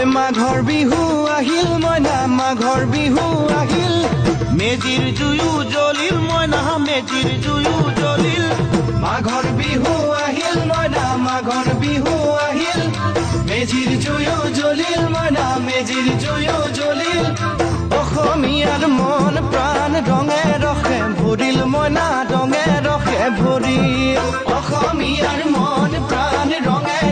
মাঘৰ বিহু আহিল মইনা মাঘৰ বিহু আহিল মেজিৰ জুয়ো জ্বলিল মইনা মেজিৰ জুয়ো জ্বলিল মাঘৰ বিহু আহিল মইনা মাঘৰ বিহু আহিল মেজিৰ জুয়ো জ্বলিল মইনা মেজিৰ জুয়ো জ্বলিল অসমীয়াৰ মন প্ৰাণ ৰঙে ৰসে ভৰিল মইনা ৰঙে ৰসে ভৰিল অসমীয়াৰ মন প্ৰাণ